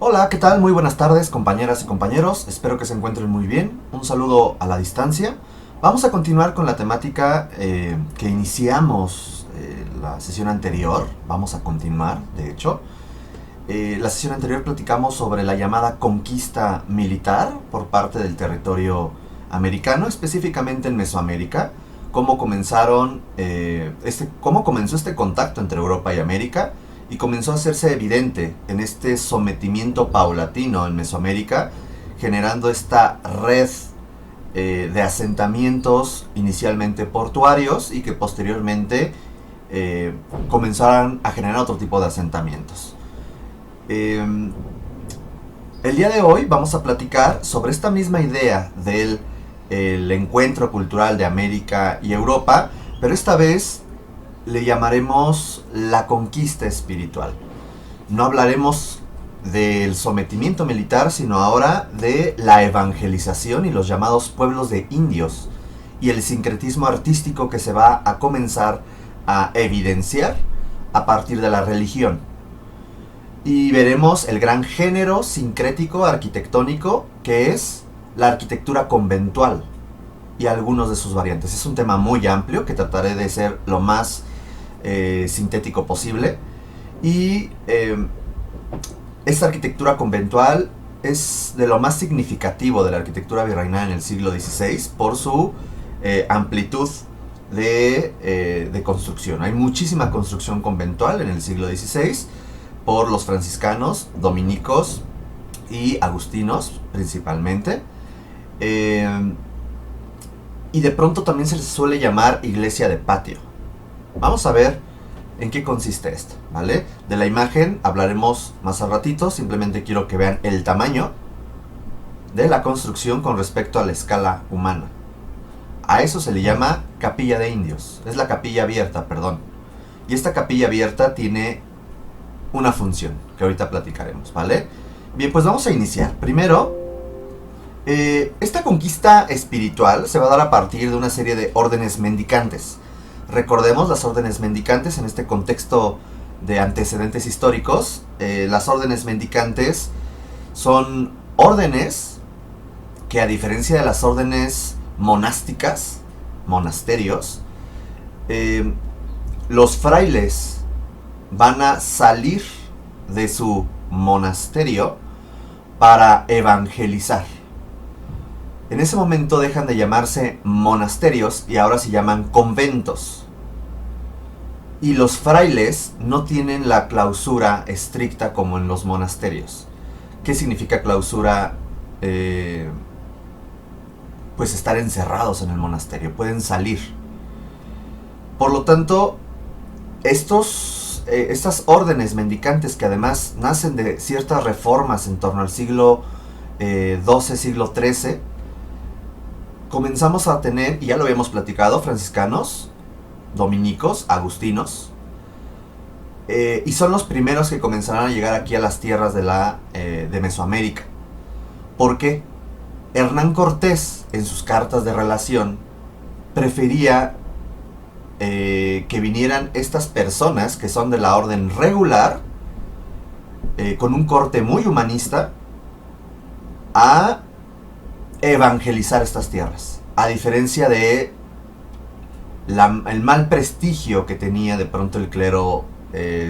Hola, ¿qué tal? Muy buenas tardes, compañeras y compañeros. Espero que se encuentren muy bien. Un saludo a la distancia. Vamos a continuar con la temática que iniciamos la sesión anterior. Vamos a continuar, de hecho. La sesión anterior platicamos sobre la llamada conquista militar por parte del territorio americano, específicamente en Mesoamérica. Cómo comenzó este contacto entre Europa y América y comenzó a hacerse evidente en este sometimiento paulatino en Mesoamérica, generando esta red de asentamientos inicialmente portuarios y que posteriormente comenzaron a generar otro tipo de asentamientos. Eh, el día de hoy vamos a platicar sobre esta misma idea del el encuentro cultural de América y Europa, pero esta vez le llamaremos la conquista espiritual. No hablaremos del sometimiento militar, sino ahora de la evangelización y los llamados pueblos de indios y el sincretismo artístico que se va a comenzar a evidenciar a partir de la religión. Y veremos el gran género sincrético arquitectónico que es la arquitectura conventual y algunos de sus variantes. Es un tema muy amplio que trataré de ser lo más sintético posible. Y esta arquitectura conventual es de lo más significativo de la arquitectura virreinal en el siglo XVI por su amplitud de construcción. Hay muchísima construcción conventual en el siglo XVI por los franciscanos, dominicos y agustinos principalmente. Y de pronto también se les suele llamar iglesia de patio. Vamos a ver en qué consiste esto, ¿vale? De la imagen hablaremos más al ratito, simplemente quiero que vean el tamaño de la construcción con respecto a la escala humana. A eso se le llama capilla de indios, es la capilla abierta, perdón. Y esta capilla abierta tiene una función que ahorita platicaremos, ¿vale? Bien, pues vamos a iniciar. Primero, esta conquista espiritual se va a dar a partir de una serie de órdenes mendicantes. Recordemos las órdenes mendicantes en este contexto de antecedentes históricos. Las órdenes mendicantes son órdenes que, a diferencia de las órdenes monásticas, monasterios, los frailes van a salir de su monasterio para evangelizar. En ese momento dejan de llamarse monasterios y ahora se llaman conventos. Y los frailes no tienen la clausura estricta como en los monasterios. ¿Qué significa clausura? Pues estar encerrados en el monasterio, pueden salir. Por lo tanto, estas órdenes mendicantes, que además nacen de ciertas reformas en torno al siglo XII, siglo XIII, comenzamos a tener, y ya lo habíamos platicado, franciscanos, dominicos, agustinos, y son los primeros que comenzarán a llegar aquí a las tierras de Mesoamérica. ¿Por qué? Hernán Cortés, en sus cartas de relación, prefería que vinieran estas personas que son de la orden regular, con un corte muy humanista, a evangelizar estas tierras, a diferencia de el mal prestigio que tenía de pronto el clero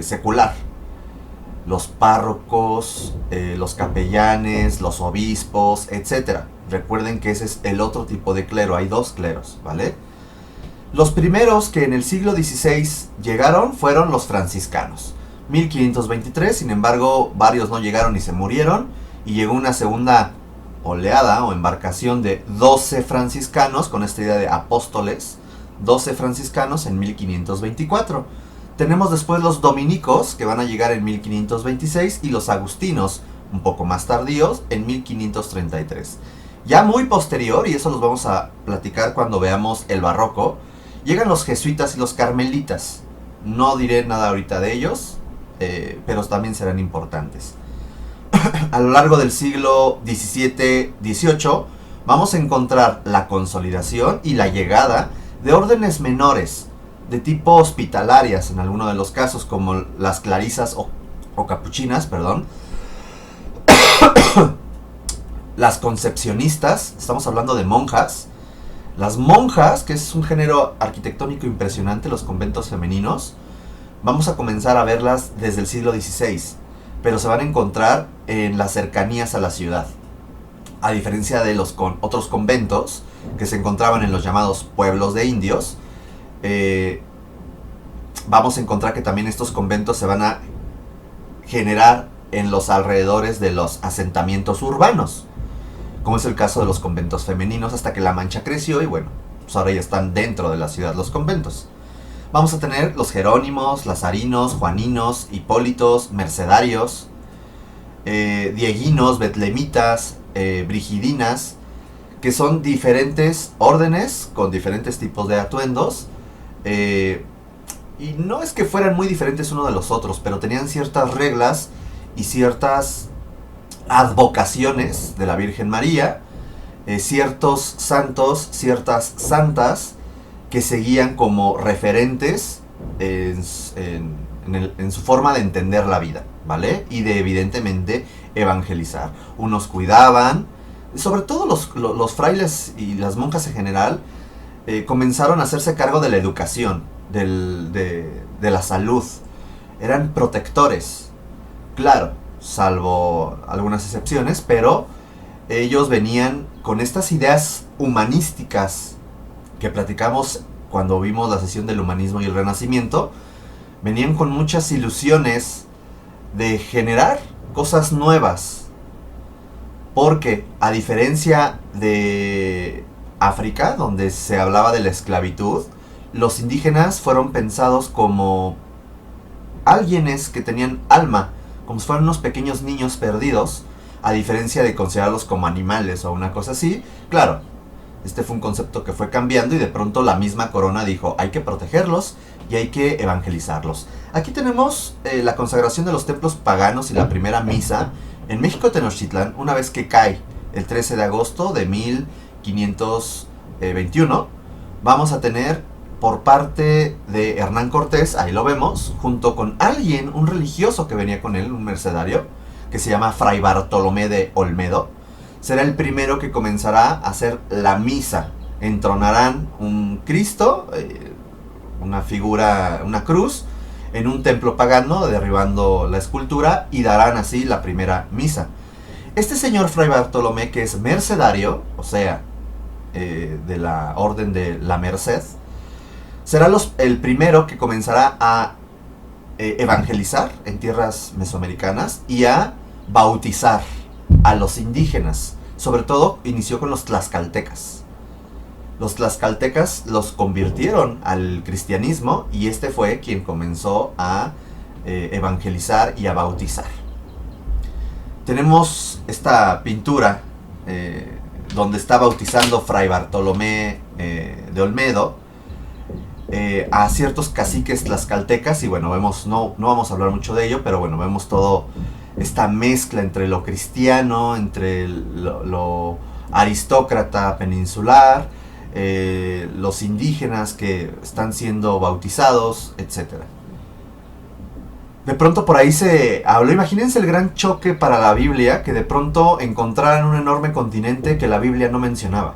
secular, los párrocos, los capellanes, los obispos, etc. Recuerden que ese es el otro tipo de clero, hay dos cleros, ¿vale? Los primeros que en el siglo XVI llegaron fueron los franciscanos, 1523, sin embargo varios no llegaron y se murieron, y llegó una segunda oleada o embarcación de 12 franciscanos, con esta idea de apóstoles, 12 franciscanos en 1524. Tenemos después los dominicos, que van a llegar en 1526, y los agustinos, un poco más tardíos, en 1533. Ya muy posterior, y eso los vamos a platicar cuando veamos el barroco, llegan los jesuitas y los carmelitas. No diré nada ahorita de ellos, pero también serán importantes. A lo largo del siglo XVII-XVIII vamos a encontrar la consolidación y la llegada de órdenes menores, de tipo hospitalarias en algunos de los casos, como las clarisas o capuchinas, perdón, Las concepcionistas, estamos hablando de monjas. Las monjas, que es un género arquitectónico impresionante, los conventos femeninos, vamos a comenzar a verlas desde el siglo XVI, pero se van a encontrar en las cercanías a la ciudad. A diferencia de los otros conventos que se encontraban en los llamados pueblos de indios, vamos a encontrar que también estos conventos se van a generar en los alrededores de los asentamientos urbanos, como es el caso de los conventos femeninos, hasta que La Mancha creció y bueno, pues ahora ya están dentro de la ciudad los conventos. Vamos a tener los jerónimos, lazarinos, juaninos, hipólitos, mercedarios, dieguinos, betlemitas, brigidinas, que son diferentes órdenes con diferentes tipos de atuendos, y no es que fueran muy diferentes uno de los otros, pero tenían ciertas reglas y ciertas advocaciones de la Virgen María, ciertos santos, ciertas santas que seguían como referentes en su forma de entender la vida, ¿vale? Y de evidentemente evangelizar. Unos cuidaban, sobre todo los frailes y las monjas en general, comenzaron a hacerse cargo de la educación, de la salud. Eran protectores, claro, salvo algunas excepciones, pero ellos venían con estas ideas humanísticas que platicamos cuando vimos la sesión del humanismo y el renacimiento. Venían con muchas ilusiones de generar cosas nuevas, porque a diferencia de África, donde se hablaba de la esclavitud, los indígenas fueron pensados como alguienes que tenían alma, como si fueran unos pequeños niños perdidos, a diferencia de considerarlos como animales o una cosa así. Claro, este fue un concepto que fue cambiando y de pronto la misma corona dijo, hay que protegerlos y hay que evangelizarlos. Aquí tenemos la consagración de los templos paganos y la primera misa en México Tenochtitlán, una vez que cae el 13 de agosto de 1521. Vamos a tener por parte de Hernán Cortés, ahí lo vemos, junto con alguien, un religioso que venía con él, un mercedario, que se llama Fray Bartolomé de Olmedo. Será el primero que comenzará a hacer la misa. Entronarán un Cristo, una figura, una cruz, en un templo pagano, derribando la escultura, y darán así la primera misa. Este señor Fray Bartolomé, que es mercedario, o sea, de la Orden de la Merced, será el primero que comenzará a evangelizar en tierras mesoamericanas y a bautizar a los indígenas. Sobre todo inició con los tlaxcaltecas. Los tlaxcaltecas los convirtieron al cristianismo y este fue quien comenzó a evangelizar y a bautizar. Tenemos esta pintura donde está bautizando Fray Bartolomé de Olmedo a ciertos caciques tlaxcaltecas, y bueno, vemos, no vamos a hablar mucho de ello, pero bueno, vemos todo esta mezcla entre lo cristiano, entre lo aristócrata peninsular, los indígenas que están siendo bautizados, etc. De pronto por ahí se habló, imagínense el gran choque para la Biblia, que de pronto encontraran un enorme continente que la Biblia no mencionaba.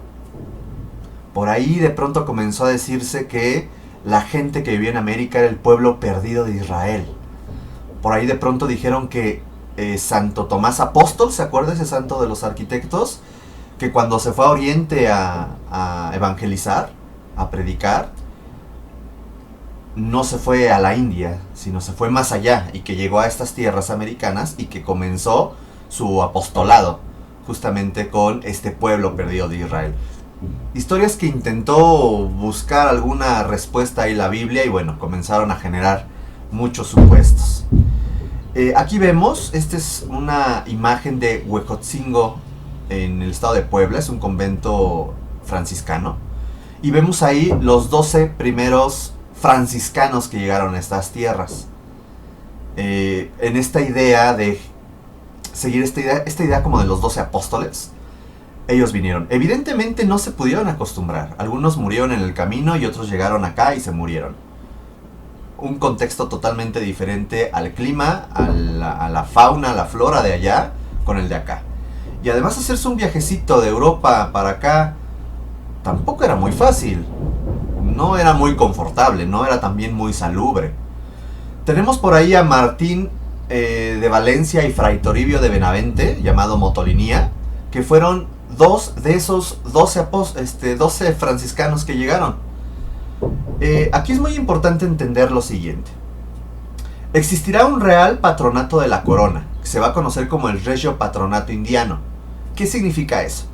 Por ahí de pronto comenzó a decirse que la gente que vivía en América era el pueblo perdido de Israel. Por ahí de pronto dijeron que Santo Tomás Apóstol, ¿se acuerda ese santo de los arquitectos? Que cuando se fue a Oriente a evangelizar, a predicar, no se fue a la India, sino se fue más allá, y que llegó a estas tierras americanas y que comenzó su apostolado justamente con este pueblo perdido de Israel. Historias que intentó buscar alguna respuesta en la Biblia y bueno, comenzaron a generar muchos supuestos. Aquí vemos, esta es una imagen de Huejotzingo en el estado de Puebla, es un convento franciscano, y vemos ahí los 12 primeros franciscanos que llegaron a estas tierras. En esta idea de seguir esta idea como de los 12 apóstoles, ellos vinieron. Evidentemente no se pudieron acostumbrar. Algunos murieron en el camino y otros llegaron acá y se murieron. Un contexto totalmente diferente al clima, a la fauna, a la flora de allá, con el de acá. Y además hacerse un viajecito de Europa para acá tampoco era muy fácil. No era muy confortable, no era también muy salubre. Tenemos por ahí a Martín de Valencia y Fray Toribio de Benavente, llamado Motolinía, que fueron dos de esos 12 franciscanos que llegaron. Aquí es muy importante entender lo siguiente. Existirá un real patronato de la corona, que se va a conocer como el Regio Patronato Indiano. ¿Qué significa eso?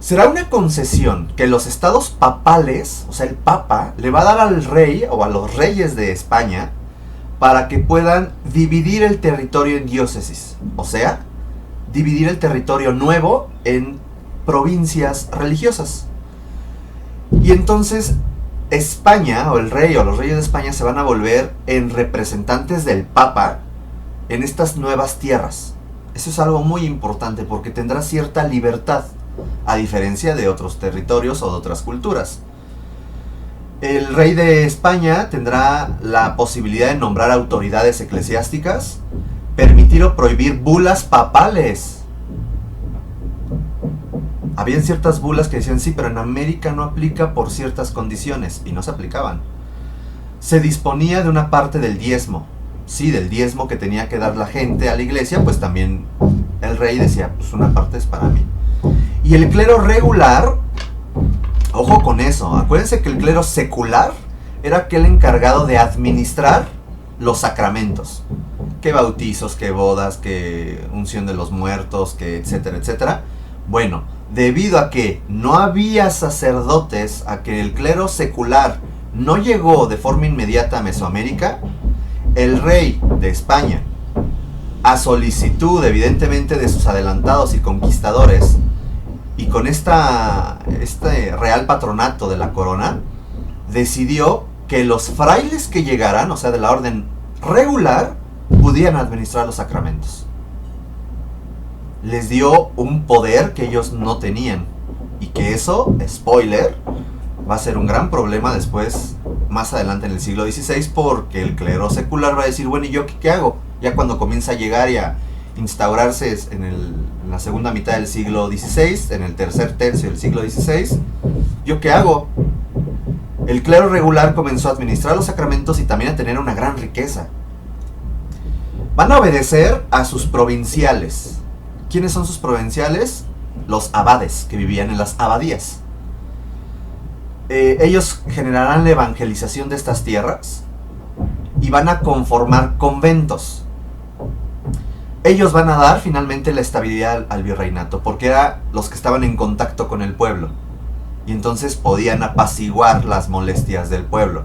Será una concesión que los estados papales, o sea, el papa, le va a dar al rey o a los reyes de España para que puedan dividir el territorio en diócesis, o sea, dividir el territorio nuevo en provincias religiosas. Y entonces España, o el rey o los reyes de España, se van a volver en representantes del papa en estas nuevas tierras. Eso es algo muy importante porque tendrá cierta libertad, a diferencia de otros territorios o de otras culturas. El rey de España tendrá la posibilidad de nombrar autoridades eclesiásticas, permitir o prohibir bulas papales. Habían ciertas bulas que decían sí, pero en América no aplica por ciertas condiciones, y no se aplicaban. Se disponía de una parte del diezmo, sí, del diezmo que tenía que dar la gente a la iglesia, pues también el rey decía, pues una parte es para mí. Y el clero regular, ojo con eso, acuérdense que el clero secular era aquel encargado de administrar los sacramentos. Que bautizos, que bodas, que unción de los muertos, que etcétera, etcétera. Bueno, debido a que no había sacerdotes, a que el clero secular no llegó de forma inmediata a Mesoamérica, el rey de España, a solicitud evidentemente de sus adelantados y conquistadores, y con este real patronato de la corona, decidió que los frailes que llegaran, o sea, de la orden regular, pudieran administrar los sacramentos. Les dio un poder que ellos no tenían, y que eso, spoiler, va a ser un gran problema después, más adelante en el siglo XVI, porque el clero secular va a decir, bueno, ¿y yo qué hago? Ya cuando comienza a llegar y a instaurarse en la segunda mitad del siglo XVI, en el tercer tercio del siglo XVI, ¿yo qué hago? El clero regular comenzó a administrar los sacramentos y también a tener una gran riqueza. Van a obedecer a sus provinciales. ¿Quiénes son sus provinciales? Los abades, que vivían en las abadías. Ellos generarán la evangelización de estas tierras y van a conformar conventos. Ellos van a dar finalmente la estabilidad al virreinato, porque eran los que estaban en contacto con el pueblo, y entonces podían apaciguar las molestias del pueblo.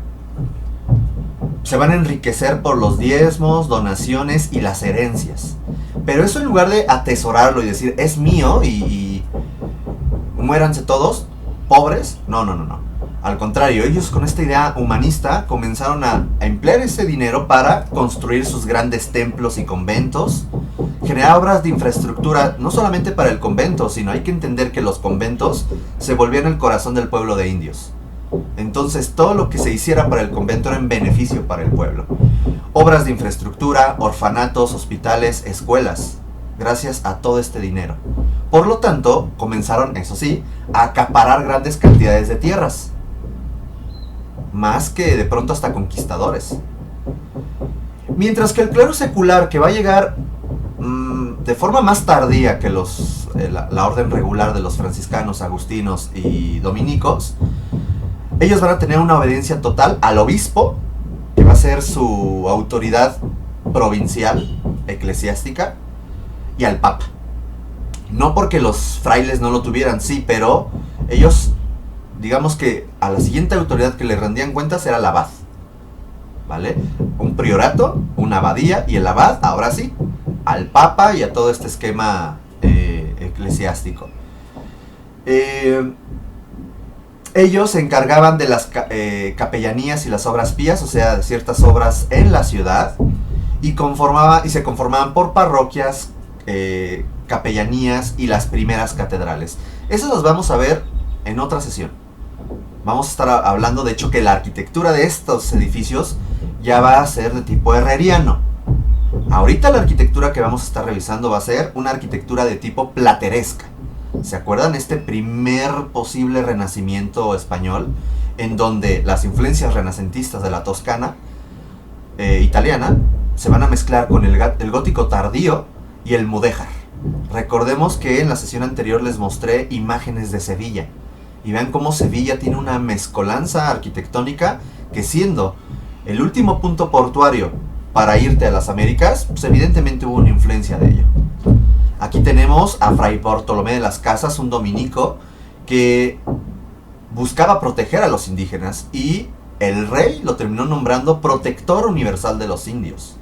Se van a enriquecer por los diezmos, donaciones y las herencias. Pero eso, en lugar de atesorarlo y decir, es mío y muéranse todos, pobres, no. Al contrario, ellos con esta idea humanista comenzaron a emplear ese dinero para construir sus grandes templos y conventos, generar obras de infraestructura, no solamente para el convento, sino hay que entender que los conventos se volvían el corazón del pueblo de indios. Entonces todo lo que se hiciera para el convento era en beneficio para el pueblo. Obras de infraestructura, orfanatos, hospitales, escuelas, gracias a todo este dinero. Por lo tanto, comenzaron, eso sí, a acaparar grandes cantidades de tierras, más que de pronto hasta conquistadores. Mientras que el clero secular, que va a llegar de forma más tardía que la orden regular de los franciscanos, agustinos y dominicos, ellos van a tener una obediencia total al obispo, que va a ser su autoridad provincial, eclesiástica, y al papa. No porque los frailes no lo tuvieran, sí, pero ellos, digamos que a la siguiente autoridad que le rendían cuentas era el abad, ¿vale? Un priorato, una abadía, y el abad, ahora sí, al papa y a todo este esquema eclesiástico. Ellos se encargaban de las capellanías y las obras pías, o sea, de ciertas obras en la ciudad, y se conformaban por parroquias, capellanías y las primeras catedrales. Eso los vamos a ver en otra sesión. Vamos a estar hablando, de hecho, que la arquitectura de estos edificios ya va a ser de tipo herreriano. Ahorita la arquitectura que vamos a estar revisando va a ser una arquitectura de tipo plateresca. ¿Se acuerdan? Este primer posible renacimiento español, en donde las influencias renacentistas de la Toscana italiana se van a mezclar con el gótico tardío y el mudéjar. Recordemos que en la sesión anterior les mostré imágenes de Sevilla. Y vean cómo Sevilla tiene una mezcolanza arquitectónica que, siendo el último punto portuario para irte a las Américas, pues evidentemente hubo una influencia de ello. Aquí tenemos a Fray Bartolomé de las Casas, un dominico que buscaba proteger a los indígenas, y el rey lo terminó nombrando protector universal de los indios.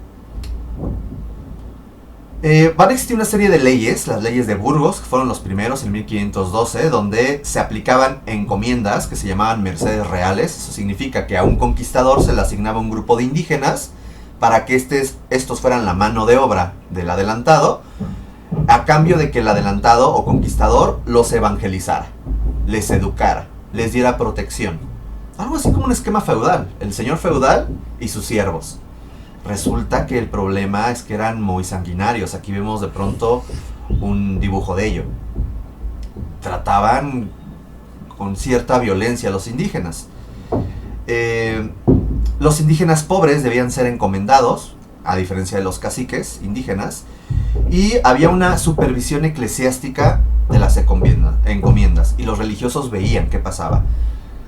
Van a existir una serie de leyes, las leyes de Burgos, que fueron los primeros en 1512, donde se aplicaban encomiendas que se llamaban mercedes reales. Eso significa que a un conquistador se le asignaba un grupo de indígenas para que estos fueran la mano de obra del adelantado, a cambio de que el adelantado o conquistador los evangelizara, les educara, les diera protección. Algo así como un esquema feudal, el señor feudal y sus siervos. Resulta que el problema es que eran muy sanguinarios. Aquí vemos de pronto un dibujo de ello. Trataban con cierta violencia a los indígenas. Los indígenas pobres debían ser encomendados, a diferencia de los caciques indígenas, y había una supervisión eclesiástica de las encomiendas, y los religiosos veían qué pasaba.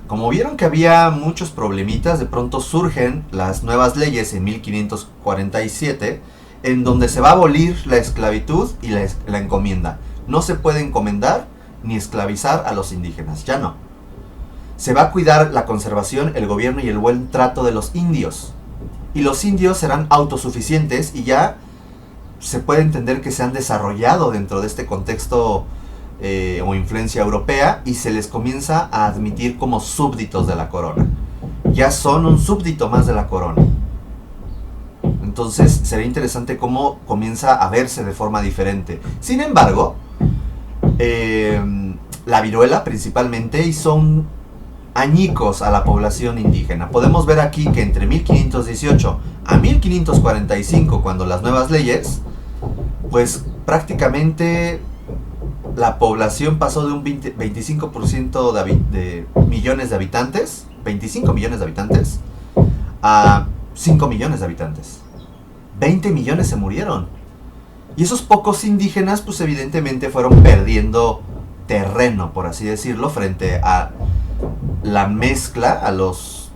Como vieron que había muchos problemitas, de pronto surgen las nuevas leyes en 1547, en donde se va a abolir la esclavitud y la encomienda. No se puede encomendar ni esclavizar a los indígenas, ya no. Se va a cuidar la conservación, el gobierno y el buen trato de los indios. Y los indios serán autosuficientes, y ya se puede entender que se han desarrollado dentro de este contexto o influencia europea, y se les comienza a admitir como súbditos de la corona. Ya son un súbdito más de la corona. Entonces será interesante cómo comienza a verse de forma diferente. Sin embargo, la viruela principalmente hizo añicos a la población indígena. Podemos ver aquí que entre 1518 a 1545, cuando las nuevas leyes, pues prácticamente la población pasó de un 25% de millones de habitantes, 25 millones de habitantes, a 5 millones de habitantes. 20 millones se murieron. Y esos pocos indígenas, pues evidentemente fueron perdiendo terreno, por así decirlo, frente a la mezcla, a los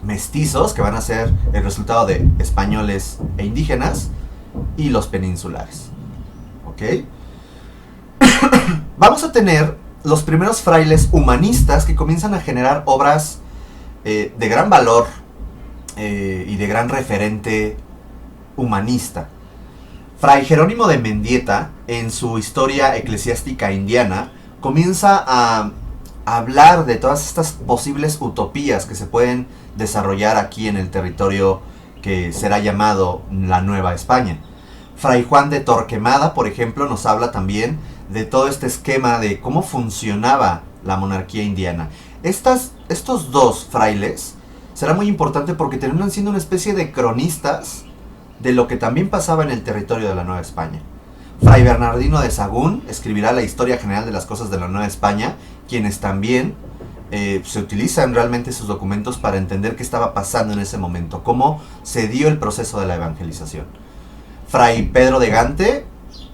mestizos, que van a ser el resultado de españoles e indígenas, y los peninsulares. ¿Ok? Vamos a tener los primeros frailes humanistas que comienzan a generar obras de gran valor y de gran referente humanista. Fray Jerónimo de Mendieta, en su Historia Eclesiástica Indiana, comienza a hablar de todas estas posibles utopías que se pueden desarrollar aquí en el territorio que será llamado la Nueva España. Fray Juan de Torquemada, por ejemplo, nos habla también de todo este esquema de cómo funcionaba la monarquía indiana. Estos dos frailes será muy importante porque terminan siendo una especie de cronistas de lo que también pasaba en el territorio de la Nueva España. Fray Bernardino de Sahagún escribirá la Historia General de las Cosas de la Nueva España, quienes también se utilizan realmente sus documentos para entender qué estaba pasando en ese momento, cómo se dio el proceso de la evangelización. Fray Pedro de Gante,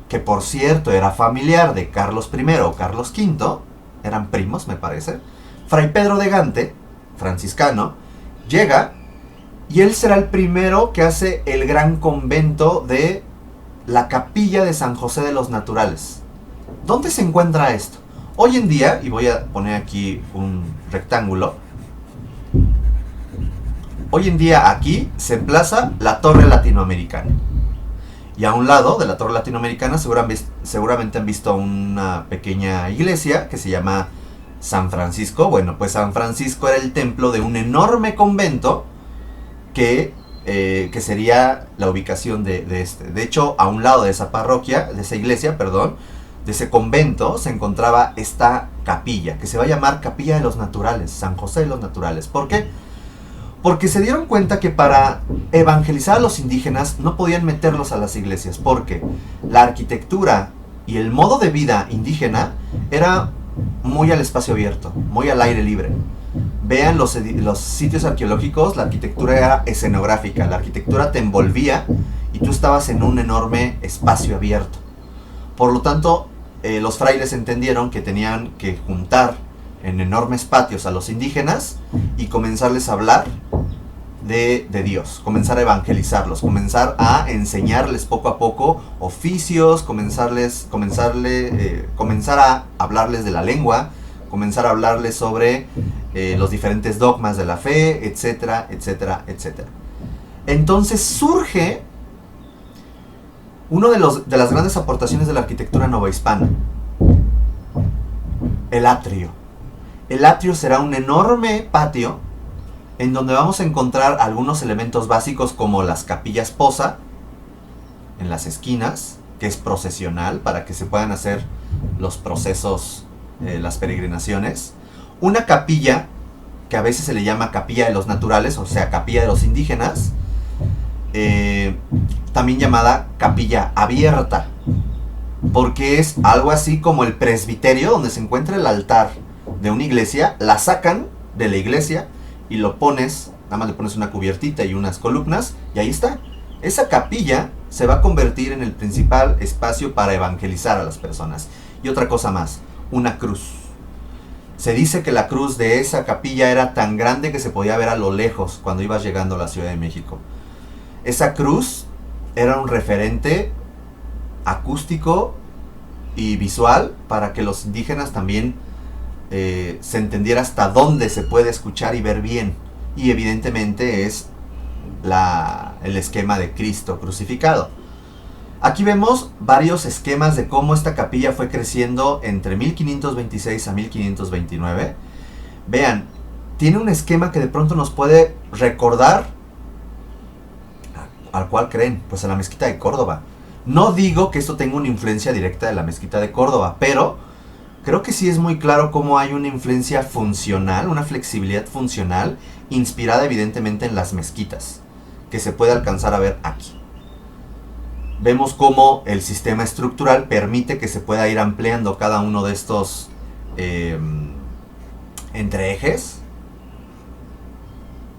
que por cierto era familiar de Carlos I o Carlos V, eran primos me parece. Fray Pedro de Gante, franciscano, llega y él será el primero que hace el gran convento de la Capilla de San José de los Naturales. ¿Dónde se encuentra esto? Hoy en día, y voy a poner aquí un rectángulo, hoy en día aquí se emplaza la Torre Latinoamericana. Y a un lado de la Torre Latinoamericana seguramente han visto una pequeña iglesia que se llama San Francisco. Bueno, pues San Francisco era el templo de un enorme convento que sería la ubicación de este. De hecho, a un lado de esa parroquia, de esa iglesia, perdón, de ese convento, se encontraba esta capilla, que se va a llamar Capilla de los Naturales, San José de los Naturales. ¿Por qué? Porque se dieron cuenta que para evangelizar a los indígenas no podían meterlos a las iglesias, porque la arquitectura y el modo de vida indígena era muy al espacio abierto, muy al aire libre. Vean los sitios arqueológicos, la arquitectura era escenográfica, la arquitectura te envolvía y tú estabas en un enorme espacio abierto. Por lo tanto, los frailes entendieron que tenían que juntar en enormes patios a los indígenas y comenzarles a hablar de Dios, comenzar a evangelizarlos, comenzar a enseñarles poco a poco oficios, comenzar a hablarles de la lengua, comenzar a hablarles sobre los diferentes dogmas de la fe, etcétera, etcétera, etcétera. Entonces surge uno de las grandes aportaciones de la arquitectura novohispana, el atrio. El atrio será un enorme patio en donde vamos a encontrar algunos elementos básicos como las capillas posa en las esquinas, que es procesional para que se puedan hacer los procesos, las peregrinaciones. Una capilla, que a veces se le llama capilla de los naturales, o sea, capilla de los indígenas, también llamada capilla abierta, porque es algo así como el presbiterio donde se encuentra el altar de una iglesia, la sacan de la iglesia y lo pones, nada más le pones una cubiertita y unas columnas y ahí está. Esa capilla se va a convertir en el principal espacio para evangelizar a las personas. Y otra cosa más, una cruz. Se dice que la cruz de esa capilla era tan grande que se podía ver a lo lejos cuando ibas llegando a la Ciudad de México. Esa cruz era un referente acústico y visual para que los indígenas también se entendiera hasta dónde se puede escuchar y ver bien. Y evidentemente es el esquema de Cristo crucificado. Aquí vemos varios esquemas de cómo esta capilla fue creciendo entre 1526 a 1529. Vean, tiene un esquema que de pronto nos puede recordar al cual creen, pues a la mezquita de Córdoba. No digo que esto tenga una influencia directa de la mezquita de Córdoba, pero creo que sí es muy claro cómo hay una influencia funcional, una flexibilidad funcional, inspirada evidentemente en las mezquitas, que se puede alcanzar a ver aquí. Vemos cómo el sistema estructural permite que se pueda ir ampliando cada uno de estos entreejes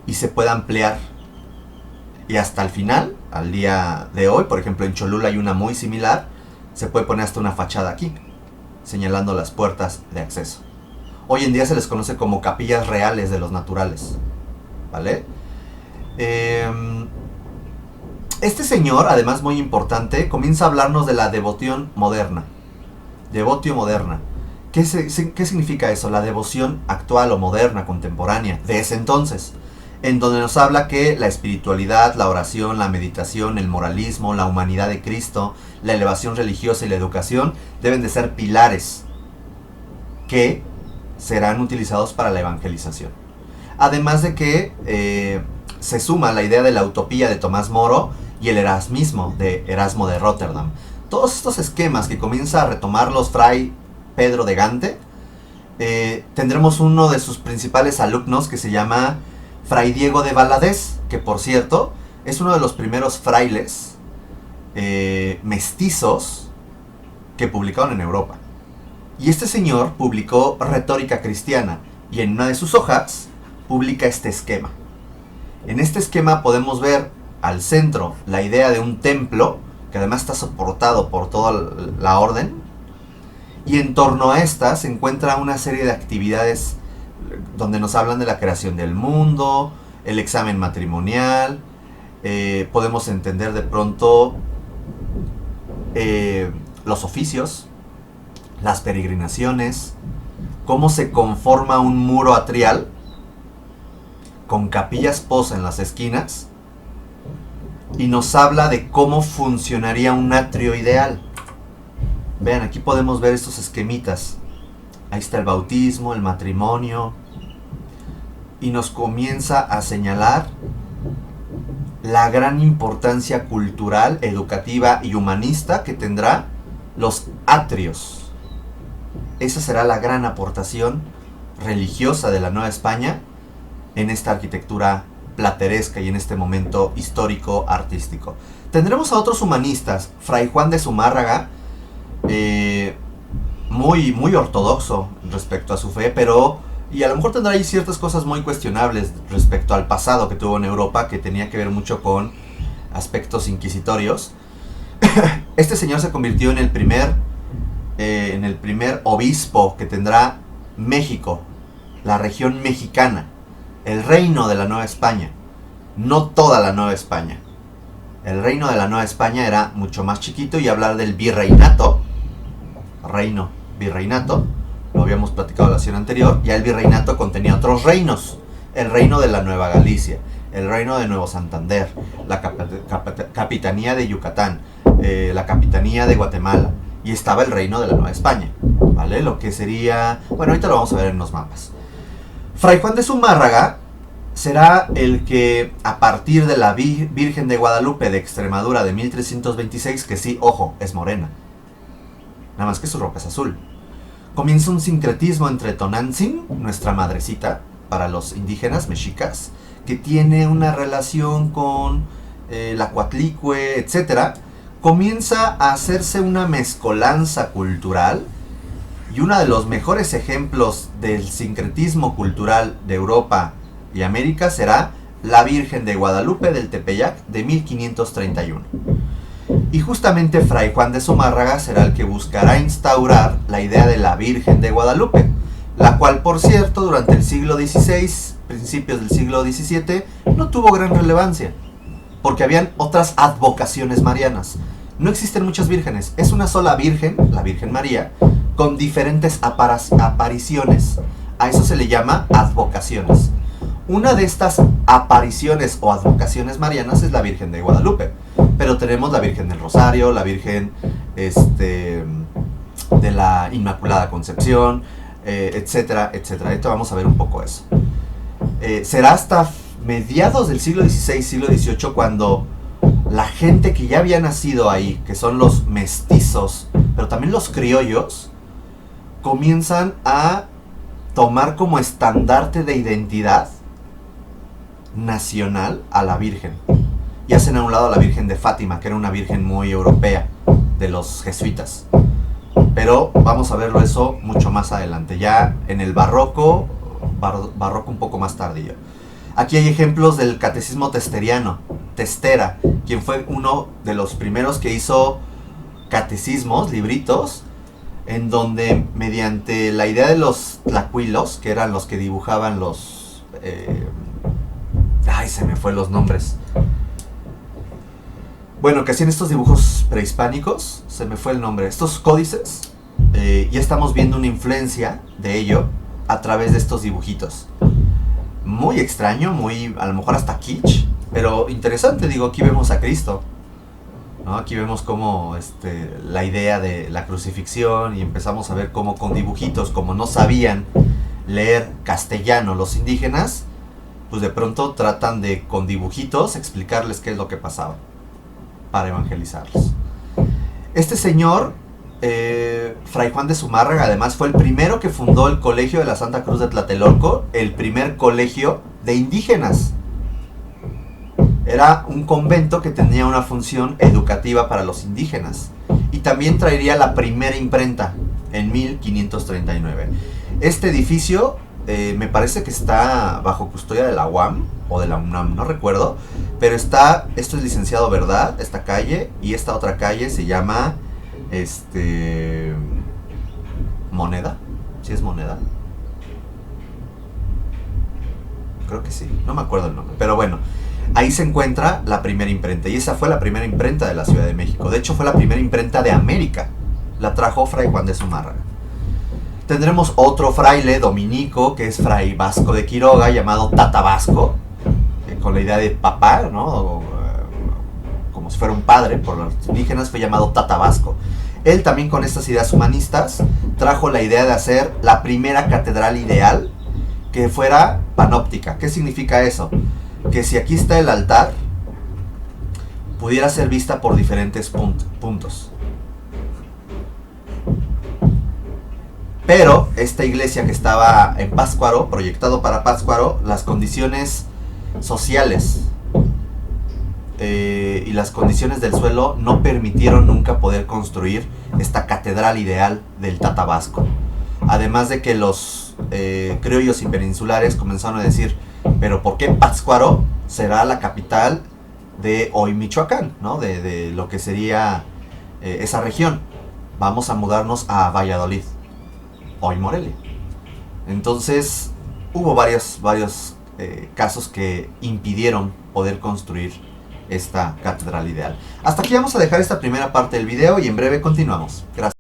y se pueda ampliar. Y hasta el final, al día de hoy, por ejemplo en Cholula hay una muy similar, se puede poner hasta una fachada aquí, señalando las puertas de acceso. Hoy en día se les conoce como capillas reales de los naturales, ¿vale? Este señor, además muy importante, comienza a hablarnos de la devoción moderna. Devotio moderna. ¿Qué significa eso? La devoción actual o moderna, contemporánea, de ese entonces. En donde nos habla que la espiritualidad, la oración, la meditación, el moralismo, la humanidad de Cristo, la elevación religiosa y la educación deben de ser pilares que serán utilizados para la evangelización. Además de que se suma la idea de la utopía de Tomás Moro y el erasmismo de Erasmo de Rotterdam. Todos estos esquemas que comienza a retomar los Fray Pedro de Gante, tendremos uno de sus principales alumnos que se llama Fray Diego de Valadez, que por cierto es uno de los primeros frailes mestizos que publicaron en Europa. Y este señor publicó Retórica Cristiana y en una de sus hojas publica este esquema. En este esquema podemos ver al centro la idea de un templo que además está soportado por toda la orden, y en torno a esta se encuentra una serie de actividades donde nos hablan de la creación del mundo, el examen matrimonial, podemos entender de pronto los oficios, las peregrinaciones, cómo se conforma un muro atrial con capillas posa en las esquinas, y nos habla de cómo funcionaría un atrio ideal. Vean, aquí podemos ver estos esquemitas. Ahí está el bautismo, el matrimonio, y nos comienza a señalar la gran importancia cultural, educativa y humanista que tendrá los atrios. Esa será la gran aportación religiosa de la Nueva España en esta arquitectura plateresca y en este momento histórico artístico. Tendremos a otros humanistas, Fray Juan de Zumárraga, muy ortodoxo respecto a su fe, pero y a lo mejor tendrá ahí ciertas cosas muy cuestionables respecto al pasado que tuvo en Europa, que tenía que ver mucho con aspectos inquisitorios. Este señor se convirtió en el primer obispo que tendrá México, la región mexicana, el reino de la Nueva España, no toda la Nueva España. El reino de la Nueva España era mucho más chiquito, y hablar del virreinato, virreinato, lo habíamos platicado la sesión anterior, ya el virreinato contenía otros reinos, el reino de la Nueva Galicia, el reino de Nuevo Santander, la capitanía de Yucatán, la capitanía de Guatemala, y estaba el reino de la Nueva España, ¿vale? Lo que sería, bueno, ahorita lo vamos a ver en los mapas. Fray Juan de Zumárraga será el que, a partir de la Virgen de Guadalupe de Extremadura de 1326, que sí, ojo, es morena, nada más que su ropa es azul, comienza un sincretismo entre Tonantzin, nuestra madrecita para los indígenas mexicas, que tiene una relación con la Coatlicue, etc. Comienza a hacerse una mezcolanza cultural, y uno de los mejores ejemplos del sincretismo cultural de Europa y América será la Virgen de Guadalupe del Tepeyac de 1531. Y justamente Fray Juan de Zumárraga será el que buscará instaurar la idea de la Virgen de Guadalupe, la cual, por cierto, durante el siglo XVI, principios del siglo XVII, no tuvo gran relevancia, porque habían otras advocaciones marianas. No existen muchas vírgenes, es una sola virgen, la Virgen María, con diferentes apariciones. A eso se le llama advocaciones. Una de estas apariciones o advocaciones marianas es la Virgen de Guadalupe, pero tenemos la Virgen del Rosario, la Virgen de la Inmaculada Concepción, etcétera, etcétera. Ahorita vamos a ver un poco eso. Será hasta mediados del siglo XVI, siglo XVIII, cuando la gente que ya había nacido ahí, que son los mestizos, pero también los criollos, comienzan a tomar como estandarte de identidad nacional a la Virgen, y hacen a un lado a la Virgen de Fátima, que era una virgen muy europea de los jesuitas. Pero vamos a verlo eso mucho más adelante, ya en el barroco un poco más tardío. Aquí hay ejemplos del catecismo testeriano, Testera, quien fue uno de los primeros que hizo catecismos, libritos, en donde mediante la idea de los tlacuilos, que eran los que dibujaban los... se me fue los nombres. Bueno, que hacían estos dibujos prehispánicos, se me fue el nombre, estos códices, ya estamos viendo una influencia de ello a través de estos dibujitos. Muy extraño, muy, a lo mejor hasta kitsch, pero interesante. Digo, aquí vemos a Cristo, ¿no? Aquí vemos cómo la idea de la crucifixión, y empezamos a ver cómo con dibujitos, como no sabían leer castellano los indígenas, pues de pronto tratan de, con dibujitos, explicarles qué es lo que pasaba para evangelizarlos. Este señor, Fray Juan de Zumárraga, además fue el primero que fundó el Colegio de la Santa Cruz de Tlatelolco, el primer colegio de indígenas. Era un convento que tenía una función educativa para los indígenas, y también traería la primera imprenta en 1539. Este edificio me parece que está bajo custodia de la UAM o de la UNAM, no recuerdo, pero esto es Licenciado Verdad, esta calle, y esta otra calle se llama Moneda. ¿Sí es Moneda? Creo que sí, no me acuerdo el nombre, pero bueno, ahí se encuentra la primera imprenta, y esa fue la primera imprenta de la Ciudad de México. De hecho, fue la primera imprenta de América, la trajo Fray Juan de Zumárraga. Tendremos otro fraile dominico, que es Fray Vasco de Quiroga, llamado Tata Vasco, con la idea de papá, ¿no? Como si fuera un padre por los indígenas, fue llamado Tata Vasco. Él también, con estas ideas humanistas, trajo la idea de hacer la primera catedral ideal que fuera panóptica. ¿Qué significa eso? Que si aquí está el altar, pudiera ser vista por diferentes puntos. Pero esta iglesia que estaba en Pátzcuaro, proyectado para Pátzcuaro, las condiciones sociales y las condiciones del suelo no permitieron nunca poder construir esta catedral ideal del Tata Vasco. Además de que los criollos y peninsulares comenzaron a decir, pero ¿por qué Pátzcuaro será la capital de hoy Michoacán, ¿no? de lo que sería esa región? Vamos a mudarnos a Valladolid, hoy Morelia. Entonces hubo varios casos que impidieron poder construir esta catedral ideal. Hasta aquí vamos a dejar esta primera parte del video y en breve continuamos. Gracias.